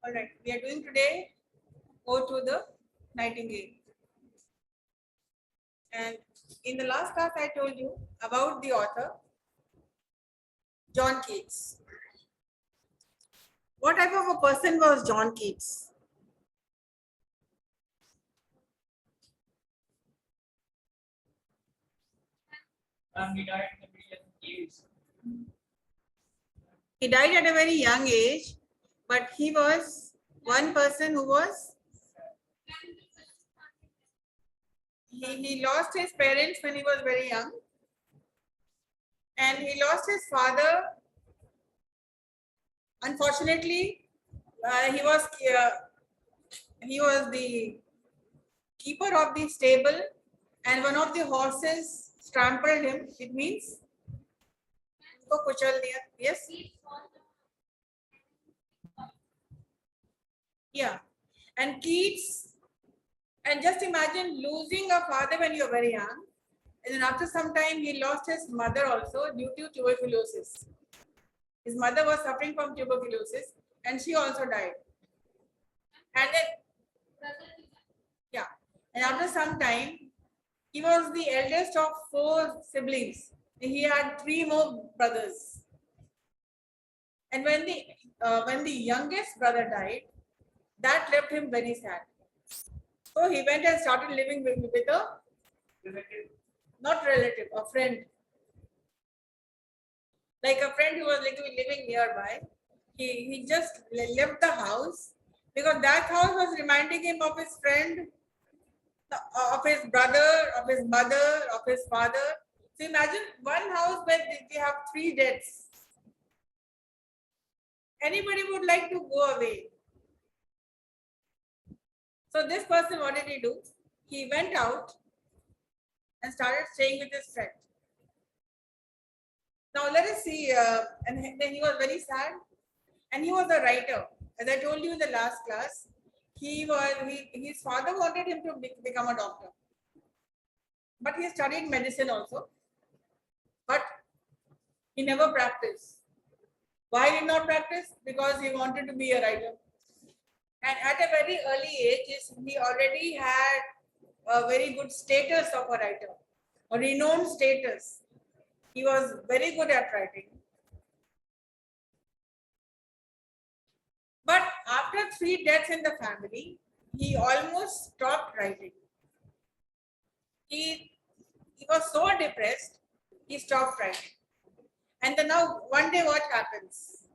All right, we are doing today Go to the Nightingale. And in the last class, I told you about the author, John Keats. What type of a person was John Keats? He died in a very young age. He died at a very young age, but he was one person who was, he lost his parents when he was very young. And he lost his father. Unfortunately, he was the keeper of the stable, and one of the horses trampled him. It means उसको कुचल दिया. Yes. Yeah. And Keats, and just imagine losing a father when you're very young, and then after some time he lost his mother also due to tuberculosis. His mother was suffering from tuberculosis, and she also died. And then, yeah, and after some time, he was the eldest of 4 siblings. He had 3 more brothers. And when the youngest brother died, that left him very sad. So he went and started living with a Relative. not relative, a friend. Like a friend who was living nearby. He just left the house because that house was reminding him of his friend, of his brother, of his mother, of his father. So imagine one house where they have 3 deaths. Anybody would like to go away. So this person, what did he do? He went out and started staying with his friend. Now let us see, and then he was very sad, and he was a writer. As I told you in the last class, his father wanted him to become a doctor, but he studied medicine also, but he never practiced. Why did not practice? Because he wanted to be a writer. And at a very early age, he already had a very good status of a writer, a renowned status. He was very good at writing. But after 3 deaths in the family, he almost stopped writing. He was so depressed, he stopped writing. And then now one day what happens?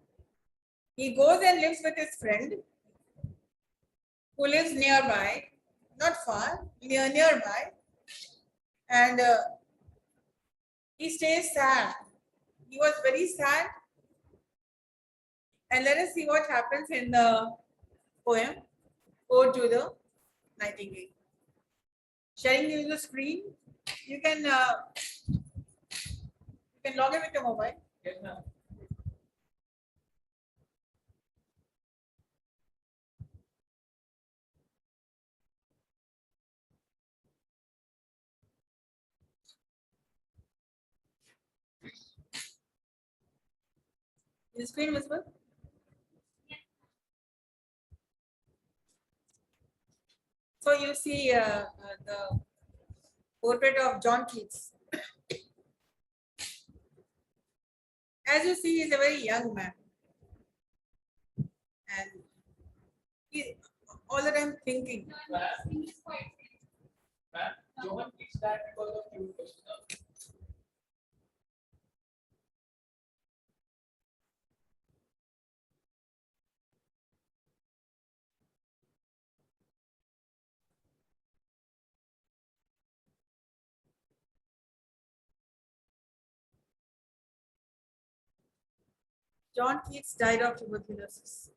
He goes and lives with his friend who lives nearby, not far, nearby, and he stays sad. He was very sad. And let us see what happens in the poem, Ode to the Nightingale. Sharing you the screen. You can log in with your mobile. Yes, ma'am. Is the screen visible? So you see the portrait of John Keats. As you see, he is a very young man. And he all the time thinking. Ma'am, Johan Keats died because of tuberculosis. John Keats died of tuberculosis.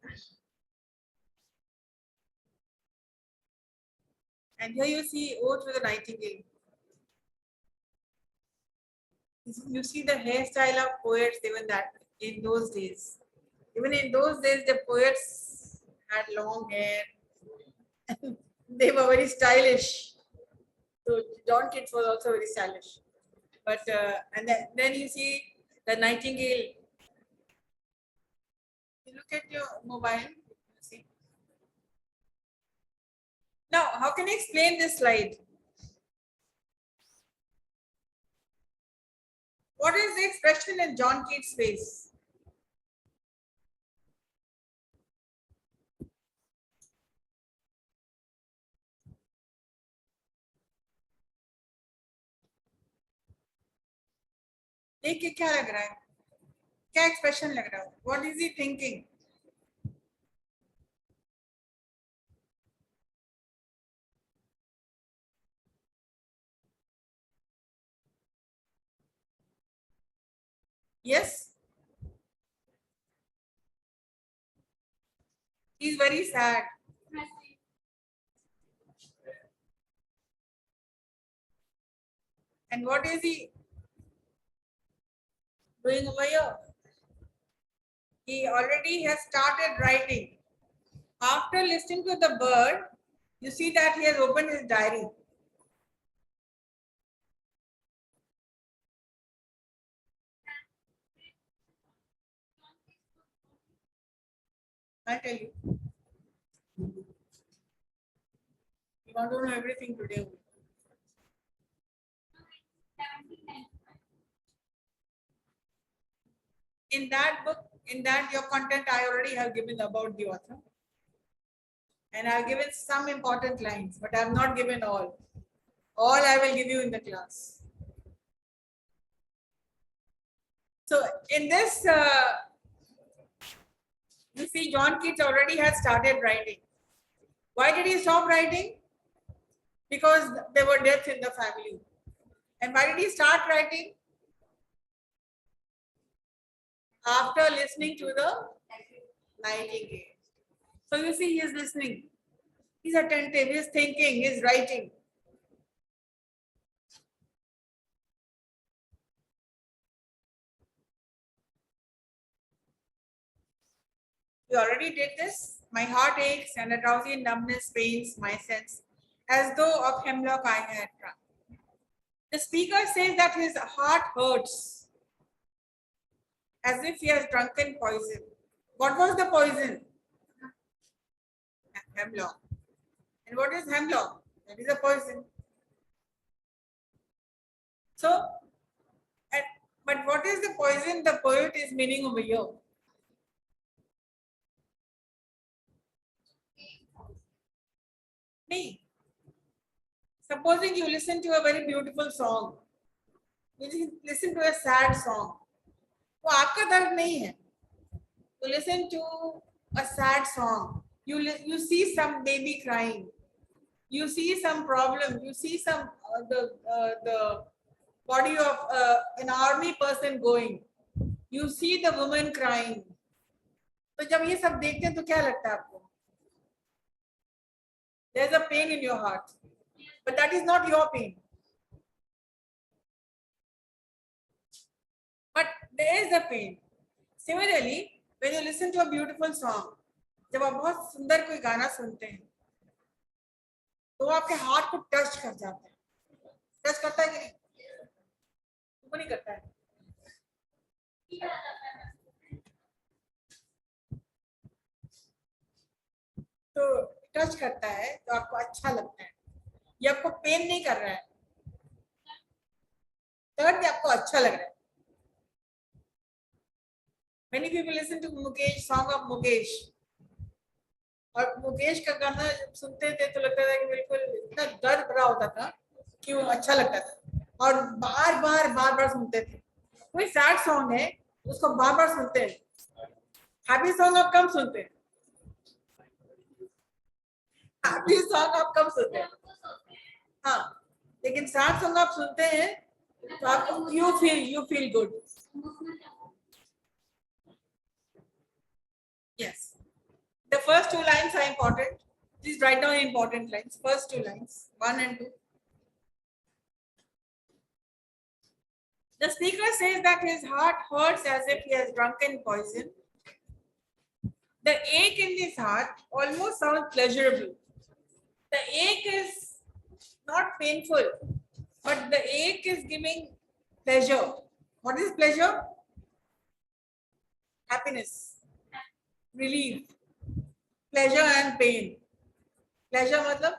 And here you see Ode to the Nightingale. You see the hairstyle of poets even that in those days. Even in those days, the poets had long hair. They were very stylish. So John Keats was also very stylish. But and then you see the Nightingale. You look at your mobile. You see Now, how can I explain this slide? What is the expression in John Keats' face? देख के क्या लग रहा है? क्या expression लग रहा है? What is he thinking? Yes? He's very sad. And what is he doing over here? He already has started writing. After listening to the bird, you see that he has opened his diary. I'll tell you. You want to know everything today. In that book, in that your content, I already have given about the author. And I've given some important lines, but I have not given all. All I will give you in the class. So in this, you see John Keats already has started writing. Why did he stop writing? Because there were deaths in the family. And why did he start writing? After listening to the Nightingale. So you see, he is listening. He's attentive, he's thinking, he's writing. We already did this. My heart aches and a drowsy numbness pains my sense, as though of hemlock I had drunk. The speaker says that his heart hurts, as if he has drunken poison. What was the poison? Hemlock. And what is hemlock? That is a poison. So, but what is the poison the poet is meaning over here? Me. Supposing you listen to a very beautiful song, you listen to a sad song, वो आपका दर्द नहीं है. You listen to a sad song. You see some baby crying. You see some problem. You see some the body of an army person going. You see the woman crying. तो जब ये सब देखते हैं तो क्या लगता है आपको? There's a pain in your heart, but that is not your pain. But there is a pain. Similarly, when you listen to a beautiful song, जब आप बहुत सुंदर कोई गाना सुनते हैं, तो आपके हार्ट को टच कर जाता है. टच करता है कि नहीं? वो नहीं करता है. तो टच करता है तो आपको अच्छा लगता है. ये आपको पेन नहीं कर रहा है. दर्द आपको अच्छा लग रहा है. Many people listen to Mukesh, song of Mukesh. और मुकेश का गाना जब सुनते थे तो लगता था कि बिल्कुल इतना दर्द भरा होता था कि वो अच्छा लगता था और बार बार सुनते थे. कोई सैड सॉन्ग है उसको बार सुनते हैं. हैप्पी सॉन्ग आप कम सुनते हैं. हैप्पी सॉन्ग आप कम सुनते हैं. हाँ, लेकिन सैड सॉन्ग आप सुनते हैं तो आपको you feel good. Yes. The first two lines are important. Please write down important lines. First two lines, 1 and 2. The speaker says that his heart hurts as if he has drunken poison. The ache in his heart almost sounds pleasurable. The ache is not painful, but the ache is giving pleasure. What is pleasure? Happiness, relief. Pleasure and pain. Pleasure मतलब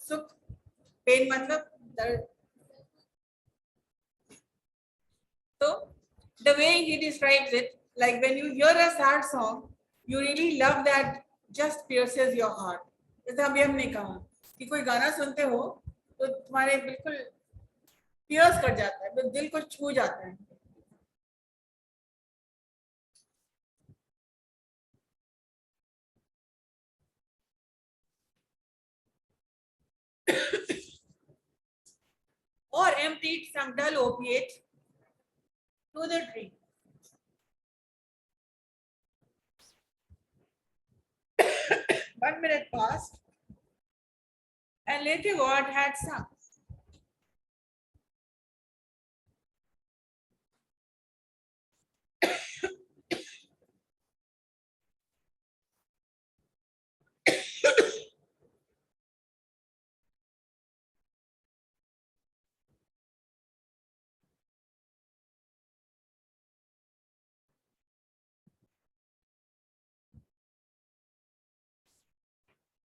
सुख, pen मतलब दर्द. So the way he describes it, like when you hear a sad song, you really love that just pierces your heart. जैसे अभी हमने कहा कि कोई गाना सुनते हो तो तुम्हारे बिल्कुल पियर्स कर जाता है, तो दिल को छू जाता है. Or emptied some dull opiate to the drink. 1 minute passed, and later God had sung.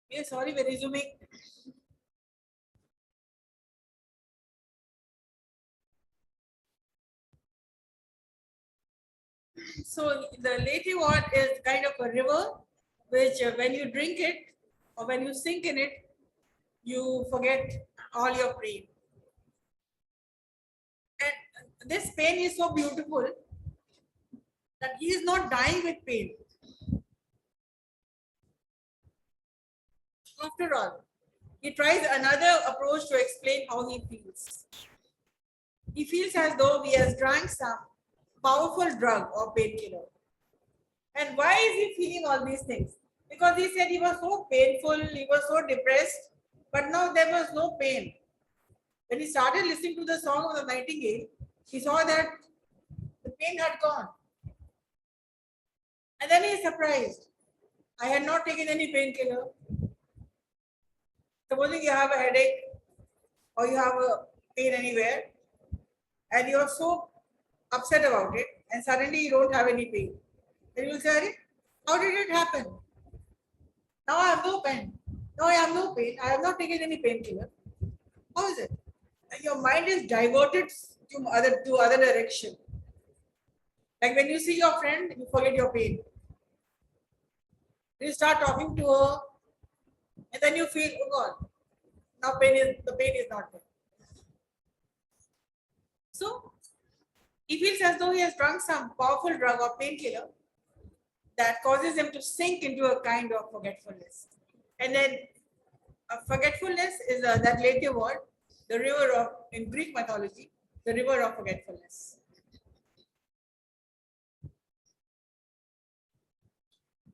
Yes, sorry, we're resuming. So the native water is kind of a river, which when you drink it or when you sink in it, you forget all your pain. And this pain is so beautiful that he is not dying with pain. After all, he tries another approach to explain how he feels. He feels as though he has drank some powerful drug or painkiller. And why is he feeling all these things? Because he said he was so painful, he was so depressed, but now there was no pain. When he started listening to the song of the Nightingale, he saw that the pain had gone. And then he is surprised. I had not taken any painkiller. Supposing you have a headache or you have a pain anywhere, and you are so upset about it, and suddenly you don't have any pain. Then you will say, how did it happen? Now I have no pain. Now I have no pain. I have not taken any painkiller. How is it? And your mind is diverted to other direction. Like when you see your friend, you forget your pain. You start talking to her, and then you feel, oh God, now the pain is not there. So he feels as though he has drunk some powerful drug or painkiller that causes him to sink into a kind of forgetfulness. And then forgetfulness is that later word, the river of, in Greek mythology, the river of forgetfulness.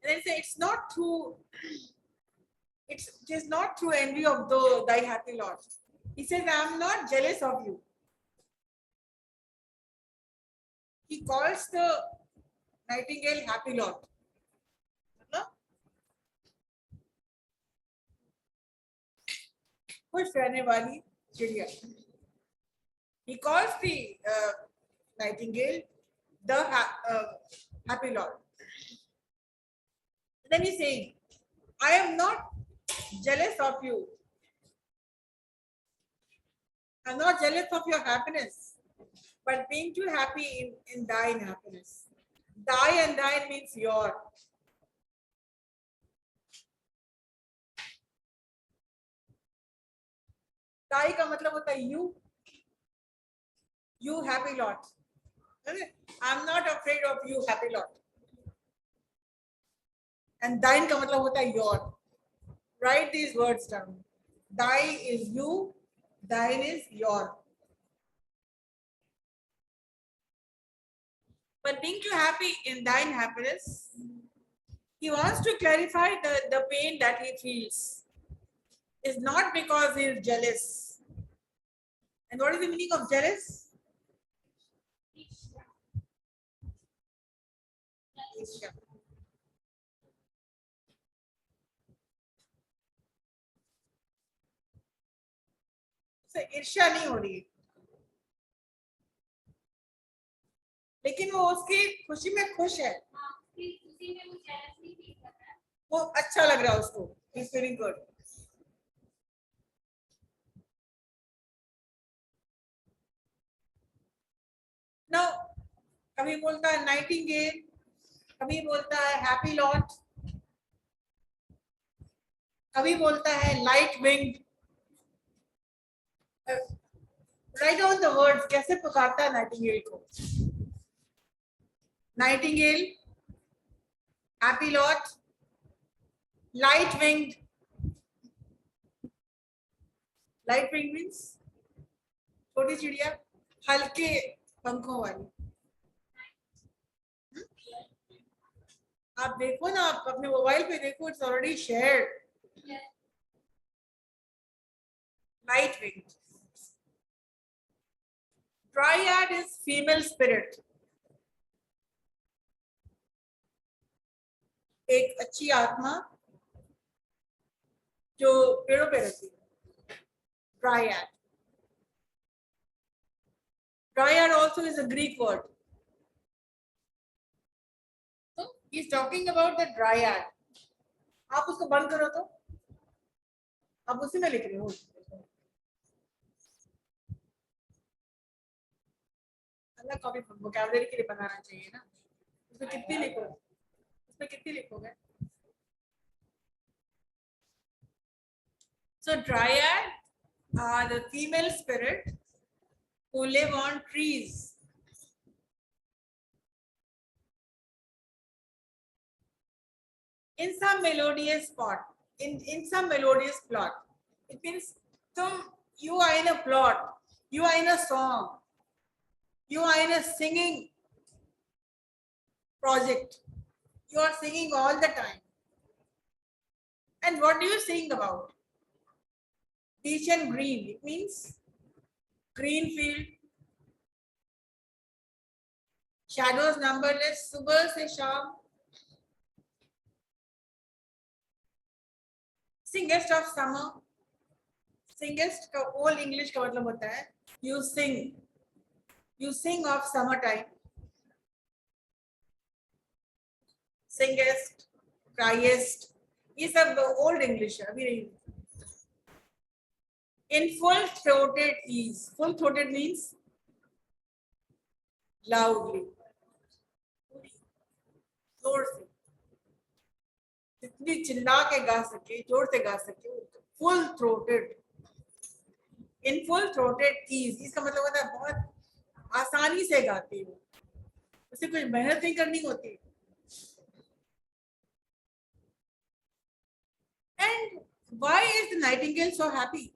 And they say it's not through, it is not through envy of thy happy lot. He says, I am not jealous of you. He calls the nightingale happy lot. खुश रहने वाली चिड़िया. He calls the nightingale the happy lot. Then he's saying, I am not jealous of you. I'm not jealous of your happiness, but being too happy in thine happiness. Thy and thine means your. ताई का मतलब होता है you happy lot. I'm not afraid of you happy lot. And thine का मतलब होता है your. Write these words down. Thy is you, thine is your. But being too happy in thine happiness, he wants to clarify the pain that he feels is not because he is jealous. And what is the meaning of jealous? So ईर्ष्या नहीं हो रही है, लेकिन वो उसकी खुशी में खुश है. वो अच्छा लग रहा है उसको. He's feeling good. Now, कभी बोलता है नाइटिंगेल, कभी बोलता है हैप्पी लॉट, कभी बोलता है light wing. Right on the words, कैसे पुकारता है नाइटिंगेल को. Nightingale, happy lot, light wing. Light wing means छोटी चिड़िया, हल्के पंखों वाली. आप देखो ना, आप अपने मोबाइल पे देखो, it's already shared. Light wing. Dryad is female spirit. एक अच्छी आत्मा जो पेड़ों पे रहती है. Dryad. Dryad also is a Greek word. So he's talking about the Dryad. आप उसको बंद करो तो आप उसी में लिख रहे हो. अलग कॉपी वोकैबुलरी के लिए बनाना चाहिए ना. उसमें कितनी लिखोगे, उसमें कितनी लिखोगे. So Dryad are the female spirit who live on trees. In some melodious spot, in some melodious plot. It means you are in a plot, you are in a song, you are in a singing project. You are singing all the time. And what do you sing about? Beach and green. It means green field, shadows numberless, सुबह से शाम. Singest of summer. Singest का old English का मतलब होता है you sing. You sing of summertime. Singest, cryest. ये सब old English है, अभी नहीं. In full throated ease. Full throated means loudly. जोर से. जितनी चिल्ला के गा सके, जोर से गा सके. Full throated. In full throated ease. इसका मतलब होता है बहुत आसानी से गाती हो, उसे कोई मेहनत नहीं करनी होती. And why is the nightingale so happy?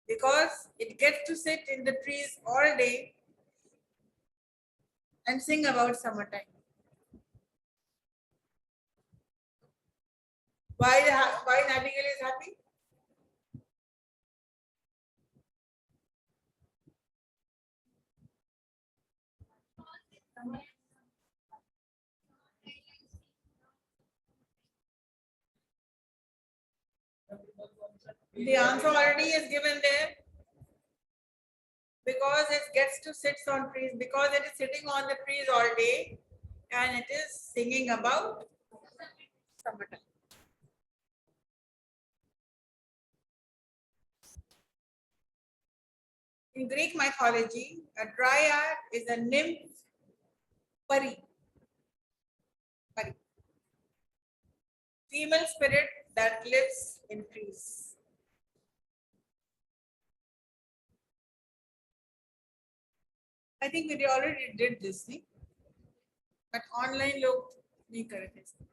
Because it gets to sit in the trees all day and sing about summertime. Why nightingale is happy? The answer already is given there. Because it gets to sit on trees, because it is sitting on the trees all day and it is singing about summertime. In Greek mythology, a dryad is a nymph, pari. Pari. Female spirit that lives in trees. I think we already did this thing, but online log nahi kar rahe the.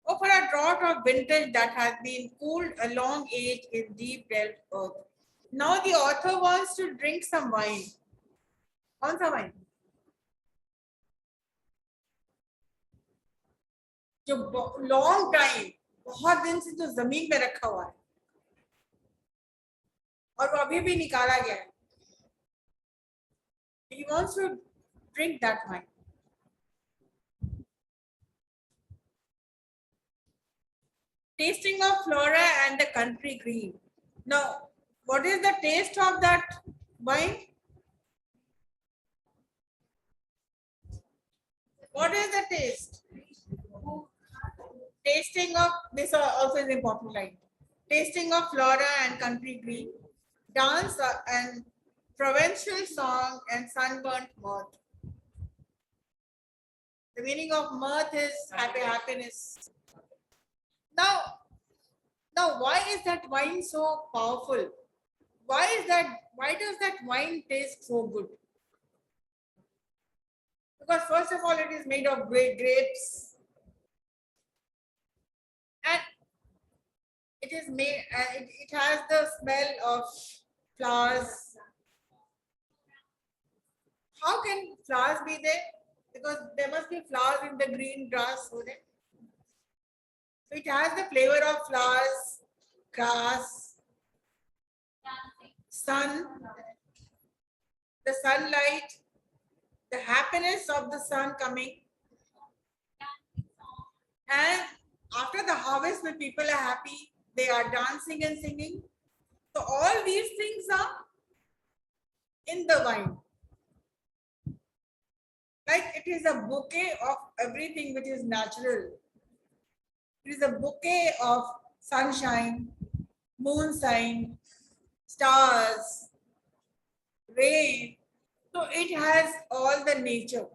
Oh, for a draught of vintage that has been cooled a long age in deep delved earth. Now the author wants to drink some wine. कौन सा wine? जो long time, बहुत दिन से जो जमीन पे रखा हुआ है और वो अभी भी निकाला गया है. He wants to drink that wine. Tasting of flora and the country green. Now, what is the taste of that wine? What is the taste? Tasting of, this also is important line. Tasting of flora and country green. dance and provincial song and sunburnt mirth. The meaning of mirth is happiness. Now, why is that wine so powerful? Why does that wine taste so good? Because first of all, it is made of great grapes, and it is made. It has the smell of flowers. How can flowers be there? Because there must be flowers in the green grass over there. So it has the flavor of flowers, grass, sun, the sunlight, the happiness of the sun coming. And after the harvest, when people are happy, they are dancing and singing. So all these things are in the wine. Like it is a bouquet of everything which is natural. It is a bouquet of sunshine, moonshine, stars, rain. So it has all the nature.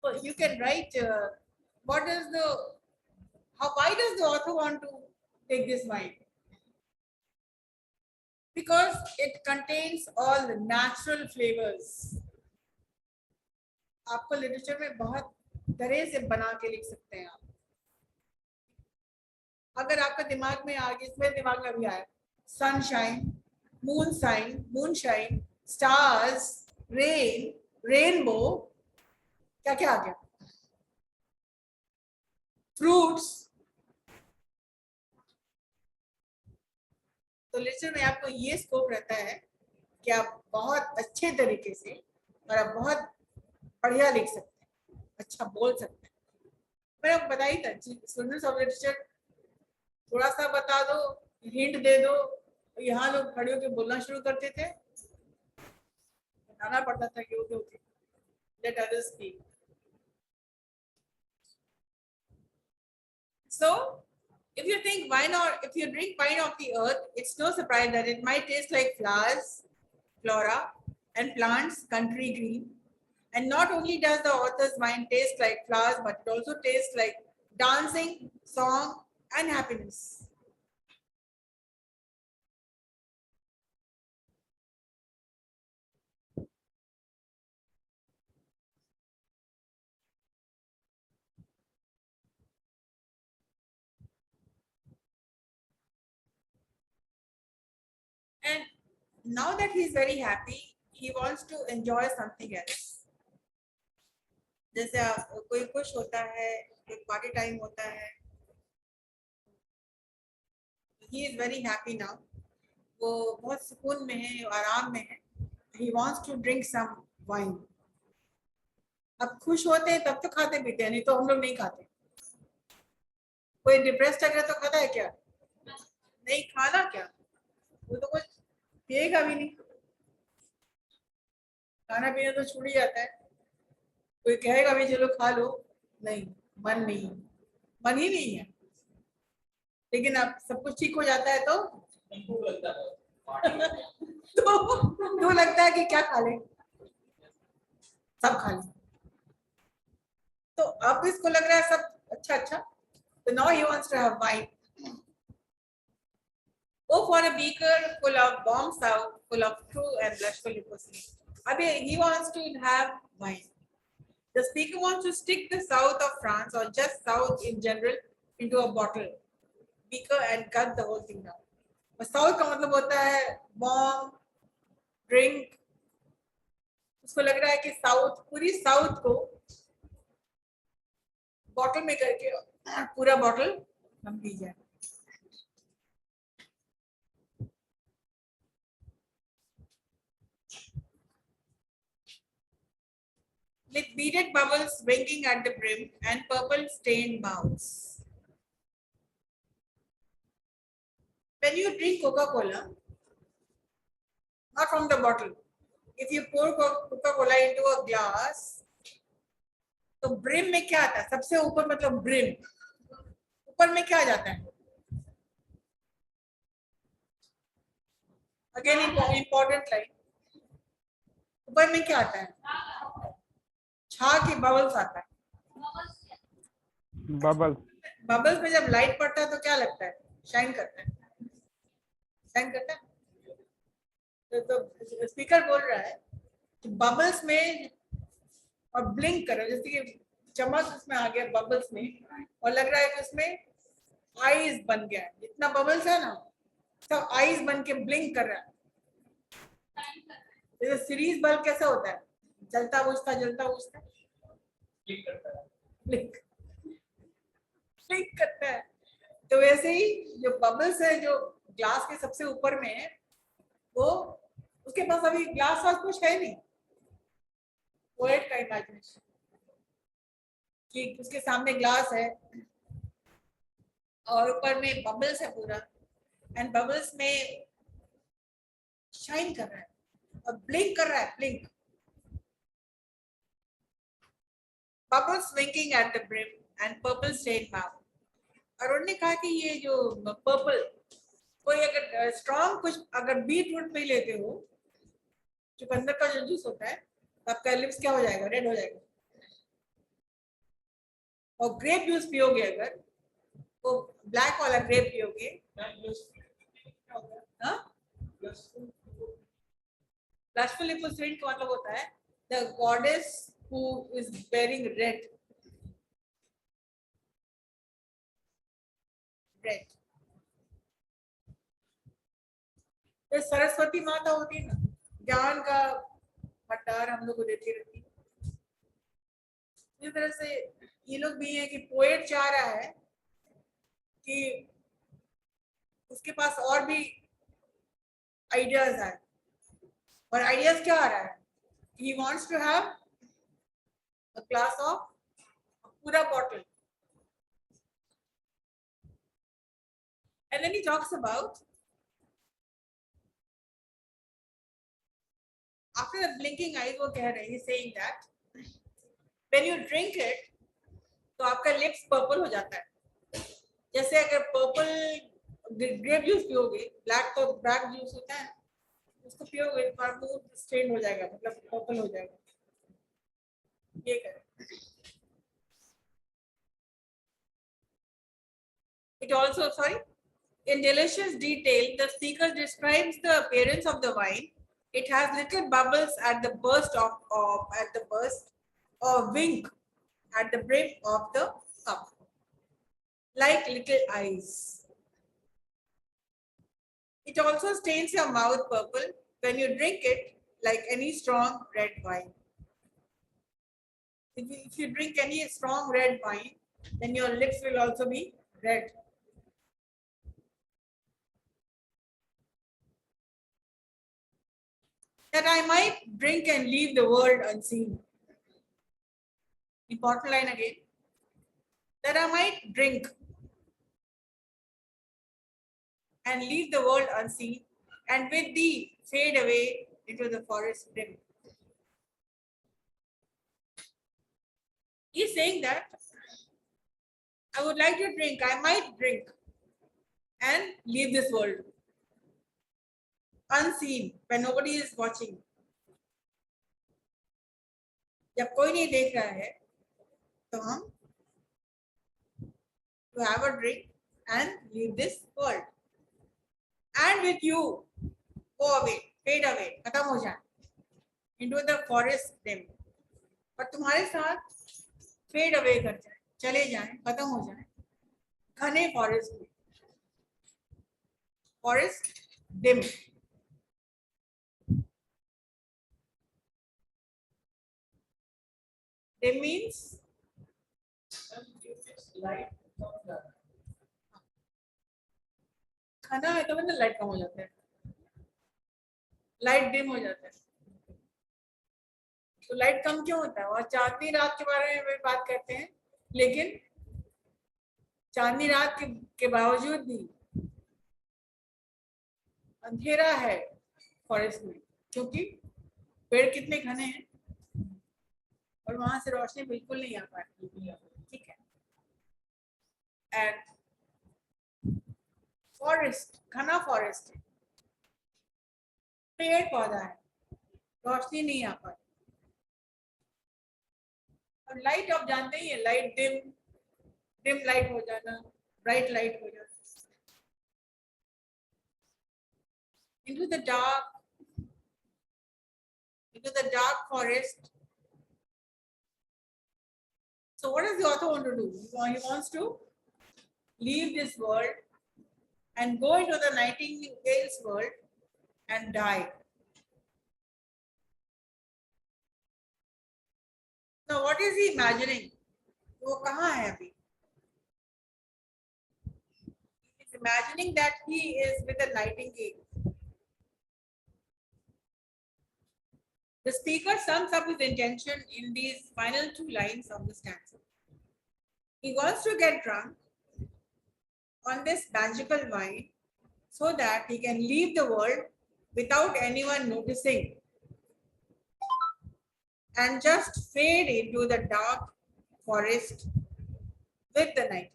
So you can write what is the why does the author want to take this wine? Because it contains all the natural flavors. आपको literature में बहुत तरह से बना के लिख सकते हैं आप. अगर आपका दिमाग में आ गया, इसमें दिमाग में अभी आया sunshine, moonshine, stars, rain, rainbow, क्या क्या आ गया, फ्रूट्स. तो लिटरेचर में आपको ये स्कोप रहता है कि आप बहुत अच्छे तरीके से और आप बहुत बढ़िया लिख सकते हैं, अच्छा बोल सकते हैं. मैंने आपको बताई था स्टूडेंट्स ऑफ लिटरेचर, थोड़ा सा बता दो, हिंट दे दो, यहाँ लोग खड़े होकर बोलना शुरू करते थे, बताना पड़ता था कि okay okay let others speak. So if you think wine, or if you drink wine of the earth, it's no surprise that it might taste like flowers, flora, and plants, country green. And not only does the author's wine taste like flowers, but it also tastes like dancing, song, and happiness. And now that he's very happy, he wants to enjoy something else. जैसे कोई खुश होता है, कोई party time होता है. He is very happy now. वो बहुत सुकून में है, आराम में है. He wants to drink some wine. अब खुश होते हैं तब तो खाते पीते हैं, नहीं तो हम लोग नहीं खाते. कोई डिप्रेस लग रहा तो खाता है क्या? नहीं खाना क्या, वो तो कुछ पिएगा भी नहीं. खाना पीना तो छूट ही जाता है. कोई कहेगा भी चलो खा लो, नहीं, मन नहीं, मन ही नहीं है. लेकिन अब सब कुछ ठीक हो जाता है तो तो लगता है कि क्या खा ले, सब खा ले. तो अब इसको लग रहा है सब अच्छा अच्छा. So now he wants to have wine. Oh, for a beaker full of bomb south, full of true and blushful hypocrisy. Abhi he wants to have wine. The speaker wants to stick the south of France, or just south in general, into a bottle, beaker, and cut the whole thing down. But south का मतलब होता है bomb, drink. उसको लग रहा है कि south, पूरी साउथ को बॉटल में करके पूरा बॉटल हम पी जाए. With beaded bubbles swinging at the brim and purple stained mouths. When you drink Coca-Cola, not from the bottle, if you pour Coca-Cola into a glass, तो brim में क्या आता है? सबसे ऊपर मतलब ब्रिम, ऊपर में क्या जाता है? अगेन इंपॉर्टेंट लाइन, ऊपर में क्या आता है? छा की बबल्स आता है। बबल बबल्स में जब लाइट पड़ता है तो क्या लगता है? शाइन करता है, शाइन करता है। तो स्पीकर बोल रहा है कि बबल्स में, और ब्लिंक करो, जैसे कि चमक उसमें आ गया बबल्स में, और लग रहा है कि उसमें आईज बन गया है। जितना बबल्स है ना, सब आईज बन के ब्लिंक कर रहा है। जैसे सीरीज बल्ब कैसा होता है, जलता बुझता क्लिक करता है। ब्लिंक ब्लिंक करता है। तो वैसे ही जो बबल्स है, जो ग्लास के सबसे ऊपर में है, वो उसके पास अभी ग्लास वास कुछ है नहीं, पोएट का इमेजिनेशन कि उसके सामने ग्लास है और ऊपर में बबल्स है पूरा, एंड बबल्स में शाइन कर रहा है और ब्लिंक कर रहा है, blink. Bubbles winking at the brim and purple stained mouth. और उन्होंने कहा कि ये जो पर्पल, कोई अगर स्ट्रॉन्ग कुछ अगर बीट रूट में लेते हो, चुकंदर का जो जूस होता है, तो आपका लिप्स क्या हो जाएगा? रेड हो जाएगा। और ग्रेप जूस पियोगे अगर, वो ब्लैक वाला ग्रेप पियोगे, हाँ, ब्लशफुल लिपोसिड का मतलब होता है the goddess who is bearing red, red. तो सरस्वती माता होती है ना, ज्ञान का भंडार हम लोग को देती रहती है। इस तरह से ये लोग भी है कि पोएट चाह रहा है कि उसके पास और भी आइडियाज आए, और आइडियाज क्या आ रहा है? He wants to have a glass of पूरा bottle, and then he talks about after the blinking eyes, वो कह रहे हैं, saying that when you drink it, तो आपका लिप्स पर्पल हो जाता है। जैसे अगर पर्पल ग्रेप जूस पियोगे, ब्लैक तो ब्लैक जूस होता है, उसको पियोगे तो मुंह स्टेन हो जाएगा, मतलब पर्पल हो जाएगा। ये करें। It also, sorry, in delicious detail, the speaker describes the appearance of the wine. It has little bubbles at the burst or wink at the brim of the cup, like little eyes. It also stains your mouth purple when you drink it, like any strong red wine. If you drink any strong red wine, then your lips will also be red. That I might drink and leave the world unseen. Important line again. That I might drink and leave the world unseen, and with thee fade away into the forest dim. He's saying that I would like to drink, I might drink and leave this world unseen when nobody is watching. जब कोई नहीं देख रहा है तो हम to have a drink and leave this world, and with you go away, fade away, खत्म हो जाए into the forest dim. पर तुम्हारे साथ फेड अवे कर जाए, चले जाए, खत्म हो जाए घने फॉरेस्ट में, फॉरेस्ट डिम। डिम मीन्स खाना है तो मतलब लाइट कम हो जाता है, लाइट डिम हो जाता है। तो लाइट कम क्यों होता है? और चांदनी रात के बारे में बात करते हैं, लेकिन चांदनी रात के बावजूद भी अंधेरा है फॉरेस्ट में, क्योंकि पेड़ कितने घने हैं और वहां से रोशनी बिल्कुल नहीं आ पाती। ठीक है, एंड फॉरेस्ट, घना फॉरेस्ट है, पेड़ पौधा है, रोशनी नहीं आ पाती। और लाइट आप जानते ही है, लाइट डिम लाइट हो जाना, ब्राइट लाइट हो जाना। into the dark forest. So what does the author want to do? He wants to leave this world and go into the Nightingale's world and die. Now what is he imagining? वो कहाँ है अभी? He is imagining that he is with a nightingale. The speaker sums up his intention in these final two lines of the stanza. He wants to get drunk on this magical wine so that he can leave the world without anyone noticing and just fade into the dark forest with the night.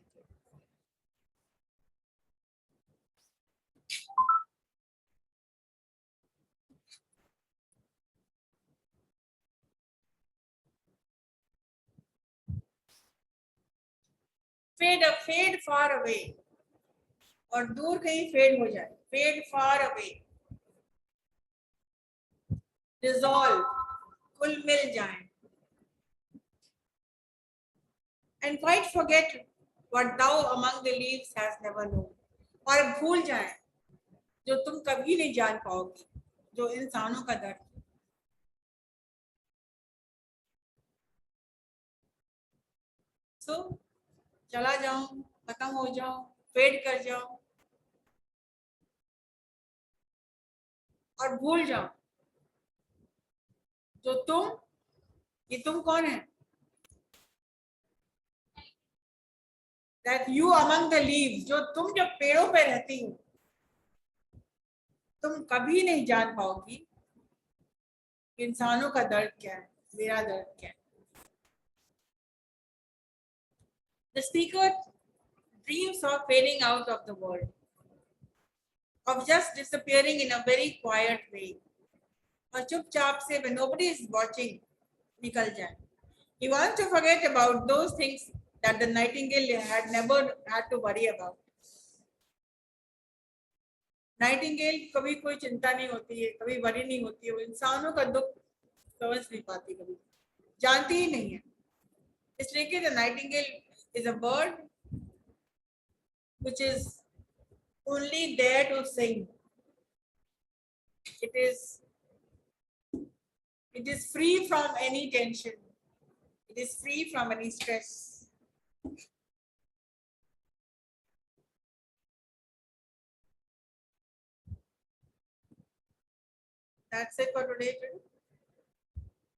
Fade far away, और दूर कहीं fade हो जाए. Fade far away. Dissolve, कुल मिल जाए. And quite forget what thou among the leaves has never known. और भूल जाए जो तुम कभी नहीं जान पाओगी, जो इंसानों का दर्द. So चला जाऊं, खत्म हो जाऊं, फेड कर जाऊं और भूल जाऊं जो तुम, ये तुम कौन है? That you among the leaves, जो तुम जब पेड़ों पे रहती हो, तुम कभी नहीं जान पाओगी इंसानों का दर्द क्या है, मेरा दर्द क्या है. The speaker dreams of fading out of the world, of just disappearing in a very quiet way, और चुपचाप से when nobody is watching निकल जाए. He wants to forget about those things that the nightingale had never had to worry about. Nightingale कभी कोई चिंता नहीं होती है, कभी वरी नहीं होती है, वो इंसानों का दुख समझ नहीं पाती, कभी जानती ही नहीं है. इसलिए कि the Nightingale is a bird which is only there to sing. It is free from any tension. It is free from any stress. That's it for today.